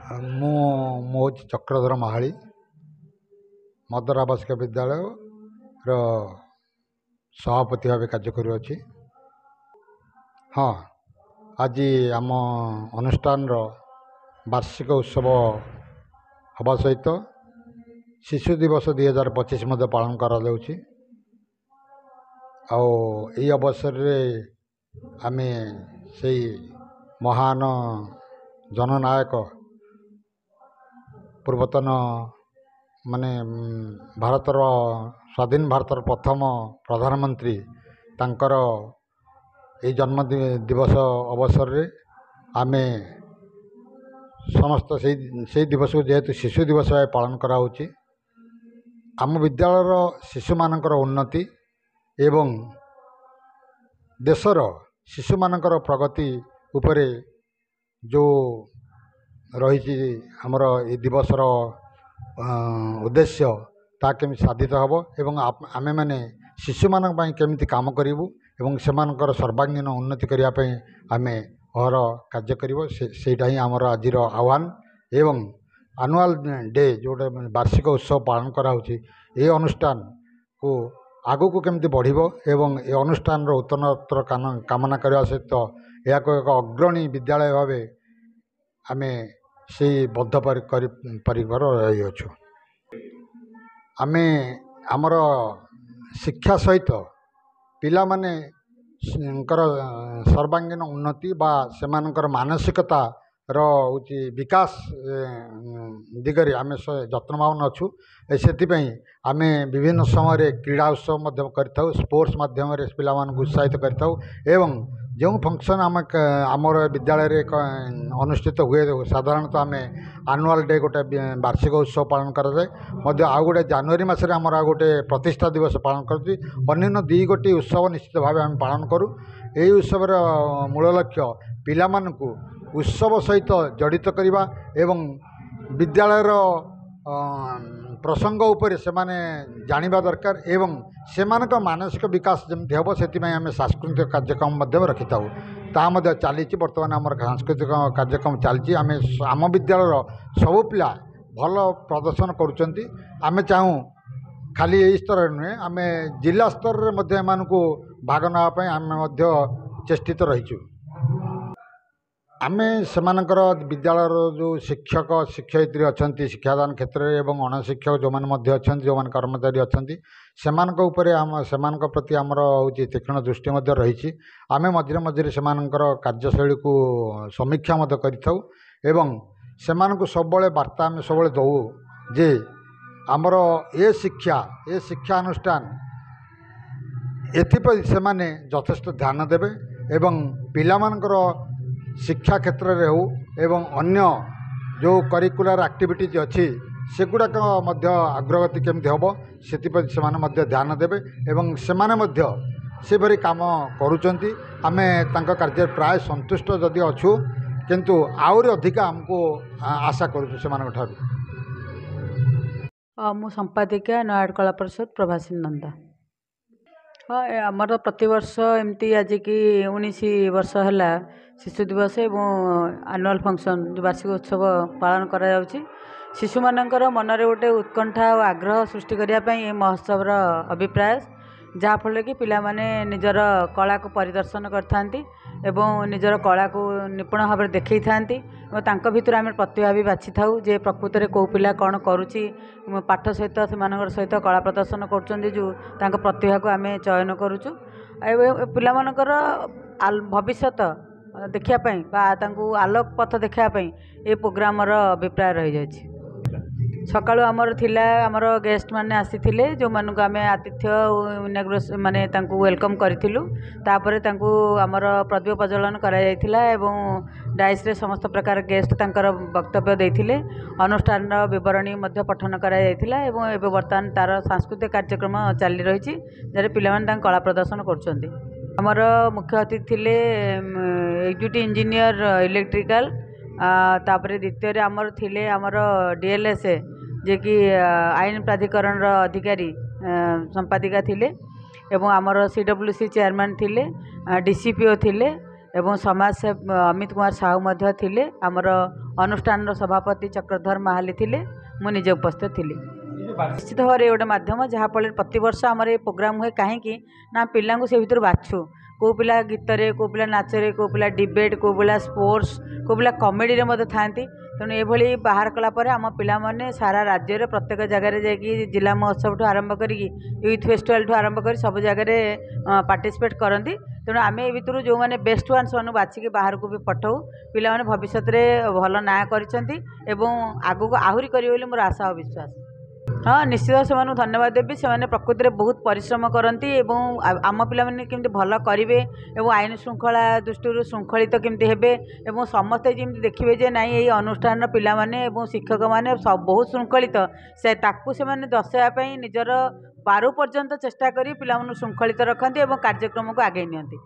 ମୁଁ ହେଉଛି ଚକ୍ରଧର ମାହାଳି ମଦର ଆବାସିକ ବିଦ୍ୟାଳୟର ସଭାପତି ଭାବେ କାର୍ଯ୍ୟ କରୁଅଛି। ହଁ, ଆଜି ଆମ ଅନୁଷ୍ଠାନର ବାର୍ଷିକ ଉତ୍ସବ ହେବା ସହିତ ଶିଶୁ ଦିବସ 2025 ମଧ୍ୟ ପାଳନ କରାଯାଉଛି। ଆଉ ଏହି ଅବସରରେ ଆମେ ସେଇ ମହାନ ଜନନାୟକ ପୂର୍ବତନ ଭାରତର ସ୍ୱାଧୀନ ଭାରତର ପ୍ରଥମ ପ୍ରଧାନମନ୍ତ୍ରୀ ତାଙ୍କର ଏହି ଜନ୍ମ ଦିବସ ଅବସରରେ ଆମେ ସମସ୍ତ ସେଇ ଦିବସକୁ ଯେହେତୁ ଶିଶୁ ଦିବସ ଭାବେ ପାଳନ କରାହେଉଛି, ଆମ ବିଦ୍ୟାଳୟର ଶିଶୁମାନଙ୍କର ଉନ୍ନତି ଏବଂ ଦେଶର ଶିଶୁମାନଙ୍କର ପ୍ରଗତି ଉପରେ ଯେଉଁ ରହିଛି ଆମର ଏ ଦିବସର ଉଦ୍ଦେଶ୍ୟ, ତାହା କେମିତି ସାଧିତ ହେବ ଏବଂ ଆମେମାନେ ଶିଶୁମାନଙ୍କ ପାଇଁ କେମିତି କାମ କରିବୁ ଏବଂ ସେମାନଙ୍କର ସର୍ବାଙ୍ଗୀନ ଉନ୍ନତି କରିବା ପାଇଁ ଆମେ ଅହରହ କାର୍ଯ୍ୟ କରିବ, ସେଇଟା ହିଁ ଆମର ଆଜିର ଆହ୍ୱାନ। ଏବଂ ଆନୁଆଲ୍ ଡେ ଯେଉଁଟା ବାର୍ଷିକ ଉତ୍ସବ ପାଳନ କରାହେଉଛି, ଏ ଅନୁଷ୍ଠାନକୁ ଆଗକୁ କେମିତି ବଢ଼ିବ ଏବଂ ଏ ଅନୁଷ୍ଠାନର ଉତ୍ତରୋତ୍ତର କାମନା କରିବା ସହିତ ଏହାକୁ ଏକ ଅଗ୍ରଣୀ ବିଦ୍ୟାଳୟ ଭାବେ ଆମେ ସେଇ ବଦ୍ଧ ପରିକର ରହିଅଛୁ। ଆମେ ଆମର ଶିକ୍ଷା ସହିତ ପିଲାମାନଙ୍କର ସର୍ବାଙ୍ଗୀନ ଉନ୍ନତି ବା ସେମାନଙ୍କର ମାନସିକତାର ହେଉଛି ବିକାଶ ଦିଗରେ ଆମେ ଯତ୍ନବାନ ଅଛୁ। ସେଥିପାଇଁ ଆମେ ବିଭିନ୍ନ ସମୟରେ କ୍ରୀଡ଼ା ଉତ୍ସବ ମଧ୍ୟ କରିଥାଉ, ସ୍ପୋର୍ଟସ୍ ମାଧ୍ୟମରେ ପିଲାମାନଙ୍କୁ ଉତ୍ସାହିତ କରିଥାଉ ଏବଂ ଯେଉଁ ଫଙ୍କସନ୍ ଆମର ବିଦ୍ୟାଳୟରେ ଅନୁଷ୍ଠିତ ହୁଏ, ସାଧାରଣତଃ ଆମେ ଆନୁଆଲ୍ ଡେ ଗୋଟେ ବାର୍ଷିକ ଉତ୍ସବ ପାଳନ କରାଯାଏ। ମଧ୍ୟ ଆଉ ଗୋଟେ ଜାନୁଆରୀ ମାସରେ ଆମର ଆଉ ଗୋଟେ ପ୍ରତିଷ୍ଠା ଦିବସ ପାଳନ କରୁଛି। ଅନ୍ୟାନ୍ୟ ଦୁଇ ଗୋଟି ଉତ୍ସବ ନିଶ୍ଚିତ ଭାବେ ଆମେ ପାଳନ କରୁ। ଏହି ଉତ୍ସବର ମୂଳ ଲକ୍ଷ୍ୟ ପିଲାମାନଙ୍କୁ ଉତ୍ସବ ସହିତ ଜଡ଼ିତ କରିବା ଏବଂ ବିଦ୍ୟାଳୟର ପ୍ରସଙ୍ଗ ଉପରେ ସେମାନେ ଜାଣିବା ଦରକାର ଏବଂ ସେମାନଙ୍କ ମାନସିକ ବିକାଶ ଯେମିତି ହେବ, ସେଥିପାଇଁ ଆମେ ସାଂସ୍କୃତିକ କାର୍ଯ୍ୟକ୍ରମ ମଧ୍ୟ ରଖିଥାଉ। ତାହା ମଧ୍ୟ ଚାଲିଛି। ବର୍ତ୍ତମାନ ଆମର ସାଂସ୍କୃତିକ କାର୍ଯ୍ୟକ୍ରମ ଚାଲିଛି। ଆମ ବିଦ୍ୟାଳୟର ସବୁ ପିଲା ଭଲ ପ୍ରଦର୍ଶନ କରୁଛନ୍ତି। ଆମେ ଚାହୁଁ ଖାଲି ଏହି ସ୍ତରରେ ନୁହେଁ, ଆମେ ଜିଲ୍ଲା ସ୍ତରରେ ମଧ୍ୟ ଏମାନଙ୍କୁ ଭାଗ ନେବା ପାଇଁ ଆମେ ମଧ୍ୟ ଚେଷ୍ଟିତ ରହିଛୁ। ଆମେ ସେମାନଙ୍କର ବିଦ୍ୟାଳୟର ଯେଉଁ ଶିକ୍ଷକ ଶିକ୍ଷୟିତ୍ରୀ ଅଛନ୍ତି ଶିକ୍ଷାଦାନ କ୍ଷେତ୍ରରେ ଏବଂ ଅଣଶିକ୍ଷକ ଯେଉଁମାନେ ମଧ୍ୟ ଅଛନ୍ତି, ଯେଉଁମାନେ କର୍ମଚାରୀ ଅଛନ୍ତି, ସେମାନଙ୍କ ଉପରେ ସେମାନଙ୍କ ପ୍ରତି ଆମର ହେଉଛି ତୀକ୍ଷ୍ଣ ଦୃଷ୍ଟି ମଧ୍ୟ ରହିଛି। ଆମେ ମଝିରେ ମଝିରେ ସେମାନଙ୍କର କାର୍ଯ୍ୟଶୈଳୀକୁ ସମୀକ୍ଷା ମଧ୍ୟ କରିଥାଉ ଏବଂ ସେମାନଙ୍କୁ ସବୁବେଳେ ବାର୍ତ୍ତା ଆମେ ସବୁବେଳେ ଦେଉ ଯେ ଆମର ଏ ଶିକ୍ଷାନୁଷ୍ଠାନ ଏଥିପ୍ରତି ସେମାନେ ଯଥେଷ୍ଟ ଧ୍ୟାନ ଦେବେ ଏବଂ ପିଲାମାନଙ୍କର ଶିକ୍ଷା କ୍ଷେତ୍ରରେ ହେଉ ଏବଂ ଅନ୍ୟ ଯେଉଁ କରିକୁଲାର ଆକ୍ଟିଭିଟିଜ୍ ଅଛି ସେଗୁଡ଼ାକ ମଧ୍ୟ ଅଗ୍ରଗତି କେମିତି ହେବ ସେଥିପ୍ରତି ସେମାନେ ମଧ୍ୟ ଧ୍ୟାନ ଦେବେ ଏବଂ ସେମାନେ ମଧ୍ୟ ସେପରି କାମ କରୁଛନ୍ତି। ଆମେ ତାଙ୍କ କାର୍ଯ୍ୟରେ ପ୍ରାୟ ସନ୍ତୁଷ୍ଟ ଯଦି ଅଛୁ, କିନ୍ତୁ ଆହୁରି ଅଧିକା ଆମକୁ ଆଶା କରୁଛୁ ସେମାନଙ୍କ ଠାରୁ। ମୁଁ ସମ୍ପାଦିକା ନୟାଗଡ଼ କଳା ପରିଷଦ ପ୍ରଭାସିନୀ ନନ୍ଦା। ହଁ, ଆମର ପ୍ରତିବର୍ଷ ଏମିତି ଆଜିକି 19 ବର୍ଷ ହେଲା ଶିଶୁ ଦିବସ ଏବଂ ଆନୁଆଲ୍ ଫଙ୍କସନ୍ ଯେଉଁ ବାର୍ଷିକ ଉତ୍ସବ ପାଳନ କରାଯାଉଛି। ଶିଶୁମାନଙ୍କର ମନରେ ଗୋଟେ ଉତ୍କଣ୍ଠା ଓ ଆଗ୍ରହ ସୃଷ୍ଟି କରିବା ପାଇଁ ଏ ମହୋତ୍ସବର ଅଭିପ୍ରାୟ, ଯାହାଫଳରେ କି ପିଲାମାନେ ନିଜର କଳାକୁ ପରିଦର୍ଶନ କରିଥାନ୍ତି ଏବଂ ନିଜର କଳାକୁ ନିପୁଣ ଭାବରେ ଦେଖାଇଥାନ୍ତି ଏବଂ ତାଙ୍କ ଭିତରୁ ଆମେ ପ୍ରତିଭା ବି ବାଛିଥାଉ ଯେ ପ୍ରକୃତରେ କେଉଁ ପିଲା କ'ଣ କରୁଛି, ପାଠ ସହିତ ସେମାନଙ୍କର ସହିତ କଳା ପ୍ରଦର୍ଶନ କରୁଛନ୍ତି, ଯେଉଁ ତାଙ୍କ ପ୍ରତିଭାକୁ ଆମେ ଚୟନ କରୁଛୁ। ଏବଂ ପିଲାମାନଙ୍କର ଭବିଷ୍ୟତ ଦେଖିବା ପାଇଁ ବା ତାଙ୍କୁ ଆଲୋକ ପଥ ଦେଖାଇବା ପାଇଁ ଏ ପ୍ରୋଗ୍ରାମର ଅଭିପ୍ରାୟ ରହିଯାଇଛି। ସକାଳୁ ଆମର ଥିଲା, ଆମର ଗେଷ୍ଟମାନେ ଆସିଥିଲେ ଯେଉଁମାନଙ୍କୁ ଆମେ ଆତିଥ୍ୟ ମାନେ ତାଙ୍କୁ ୱେଲକମ୍ କରିଥିଲୁ। ତାପରେ ତାଙ୍କୁ ଆମର ପ୍ରଦୀପ ପ୍ରଜ୍ୱଳନ କରାଯାଇଥିଲା ଏବଂ ଡାଇସ୍ରେ ସମସ୍ତ ପ୍ରକାର ଗେଷ୍ଟ ତାଙ୍କର ବକ୍ତବ୍ୟ ଦେଇଥିଲେ। ଅନୁଷ୍ଠାନର ବିବରଣୀ ମଧ୍ୟ ପଠନ କରାଯାଇଥିଲା ଏବଂ ଏବେ ବର୍ତ୍ତମାନ ତା'ର ସାଂସ୍କୃତିକ କାର୍ଯ୍ୟକ୍ରମ ଚାଲି ରହିଛି, ଯାହାର ପିଲାମାନେ ତାଙ୍କ କଳା ପ୍ରଦର୍ଶନ କରୁଛନ୍ତି। ଆମର ମୁଖ୍ୟ ଅତିଥି ଥିଲେ ଏକ୍ଜିକ୍ୟୁଟିଭ୍ ଇଞ୍ଜିନିୟର ଇଲେକ୍ଟ୍ରିକାଲ, ତାପରେ ଦ୍ୱିତୀୟରେ ଆମର ଥିଲେ ଆମର DLSA ଯିଏକି ଆଇନ ପ୍ରାଧିକରଣର ଅଧିକାରୀ ସମ୍ପାଦିକା ଥିଲେ ଏବଂ ଆମର CWC ଚେୟାରମ୍ୟାନ୍ ଥିଲେ, DCPO ଥିଲେ एवं समाजसेवी अमित कुमार साहू मध्य थिले आमर अनुष्ठान सभापति चक्रधर महाली थिले मु निजे उपस्थित थिली। निश्चित भाव गोटे मध्यम जहाँफल प्रति वर्ष आमर ये प्रोग्राम हुए कहीं ना पिला से भर बाछु को पिला गीत रे को पिला नाचरे को पिला डिबेट को पिला स्पोर्ट्स को पिला कमेडी था तेणु ये बाहर कलापर आम पिला माने सारा राज्य में प्रत्येक जगह जाकि जिला महोत्सव ठू आरंभ कर यूथ फेस्टिवल ठू आरंभ कर सब जगह पार्टिसिपेट करती तेणु आम ए भितर जो मैंने बेस्ट वन से बाछिकी बाहर को भी पठाऊ पिला भविष्य में भल ना करगू आहरी करेंगे मोर आशा और विश्वास। हाँ निश्चित से धन्यवाद देवी से प्रकृति में बहुत परिश्रम करती आम पिला केमती भल करेंगे और आईन श्रृंखला दृष्टि श्रृंखलित केमती हेबे एवं समस्ते जमी देखिए जे नाई यही अनुष्ठान पिला माने शिक्षक माने सब बहुत श्रृंखलित से ताकू से दर्शाइवाई निजर पारु पर्यंत चेष्टा करी पिला श्रृंखलित रखती और कार्यक्रम को आगे नियंती।